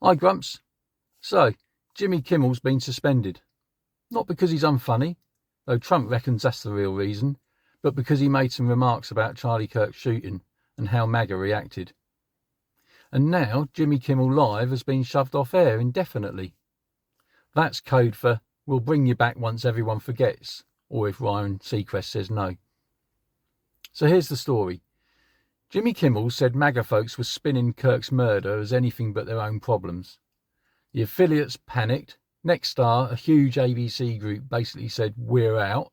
Hi Grumps. So, Jimmy Kimmel's been suspended. Not because he's unfunny, though Trump reckons that's the real reason, but because he made some remarks about Charlie Kirk's shooting and how MAGA reacted. And now Jimmy Kimmel Live has been shoved off air indefinitely. That's code for, we'll bring you back once everyone forgets, or if Ryan Seacrest says no. So here's the story. Jimmy Kimmel said MAGA folks were spinning Kirk's murder as anything but their own problems. The affiliates panicked. Nexstar, a huge ABC group, basically said, we're out.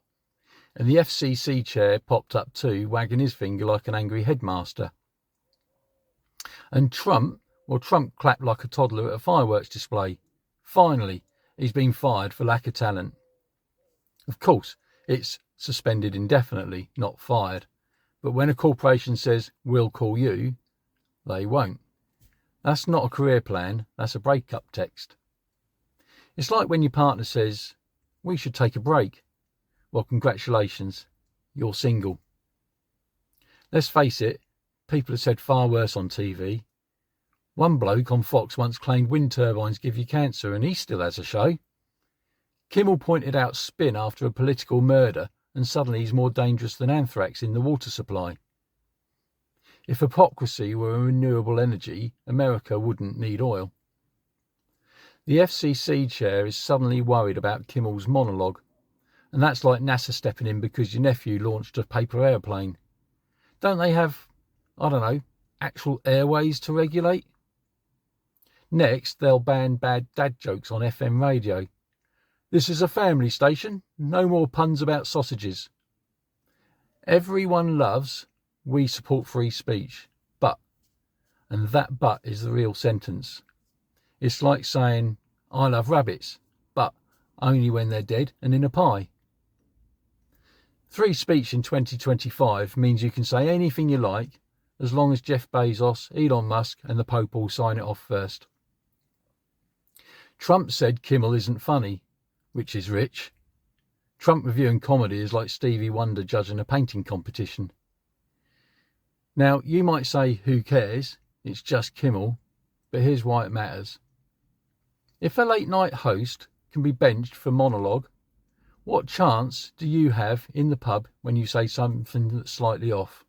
And the FCC chair popped up too, wagging his finger like an angry headmaster. And Trump clapped like a toddler at a fireworks display. Finally, he's been fired for lack of talent. Of course, it's suspended indefinitely, not fired. But when a corporation says, we'll call you, they won't. That's not a career plan, that's a breakup text. It's like when your partner says, we should take a break. Well, congratulations, you're single. Let's face it, people have said far worse on TV. One bloke on Fox once claimed wind turbines give you cancer, and he still has a show. Kimmel pointed out spin after a political murder, and suddenly he's more dangerous than anthrax in the water supply. If hypocrisy were a renewable energy, America wouldn't need oil. The FCC chair is suddenly worried about Kimmel's monologue, and that's like NASA stepping in because your nephew launched a paper airplane. Don't they have, actual airways to regulate? Next, they'll ban bad dad jokes on FM radio. This is a family station, no more puns about sausages. Everyone loves, we support free speech, but, and that but is the real sentence. It's like saying, I love rabbits, but only when they're dead and in a pie. Free speech in 2025 means you can say anything you like, as long as Jeff Bezos, Elon Musk and the Pope all sign it off first. Trump said Kimmel isn't funny, which is rich. Trump reviewing comedy is like Stevie Wonder judging a painting competition. Now, you might say, who cares? It's just Kimmel. But here's why it matters. If a late night host can be benched for monologue, what chance do you have in the pub when you say something that's slightly off?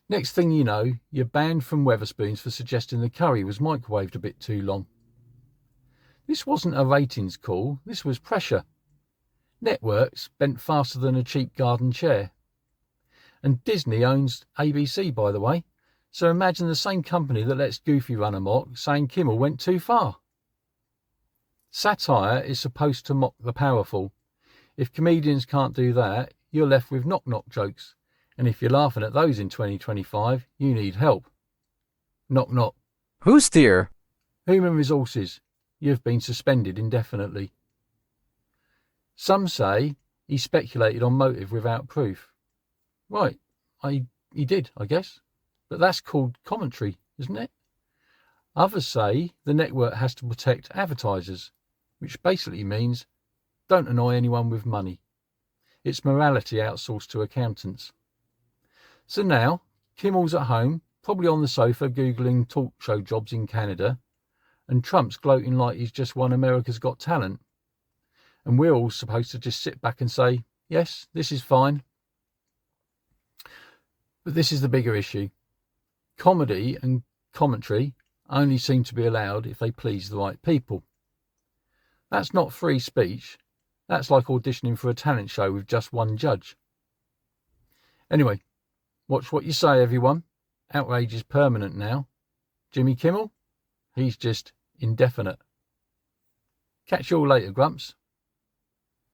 Next thing you know, you're banned from Wetherspoons for suggesting the curry was microwaved a bit too long. This wasn't a ratings call, this was pressure. Networks bent faster than a cheap garden chair. And Disney owns ABC, by the way, so imagine the same company that lets Goofy run amok saying Kimmel went too far. Satire is supposed to mock the powerful. If comedians can't do that, you're left with knock-knock jokes. And if you're laughing at those in 2025, you need help. Knock knock. Who's there? Human Resources. You've been suspended indefinitely. Some say he speculated on motive without proof. Right, he did, I guess. But that's called commentary, isn't it? Others say the network has to protect advertisers, which basically means don't annoy anyone with money. It's morality outsourced to accountants. So now, Kimmel's at home, probably on the sofa, Googling talk show jobs in Canada, and Trump's gloating like he's just won America's Got Talent. And we're all supposed to just sit back and say, yes, this is fine. But this is the bigger issue. Comedy and commentary only seem to be allowed if they please the right people. That's not free speech. That's like auditioning for a talent show with just one judge. Anyway, watch what you say, everyone. Outrage is permanent now. Jimmy Kimmel? He's just indefinite. Catch you all later, Grumps.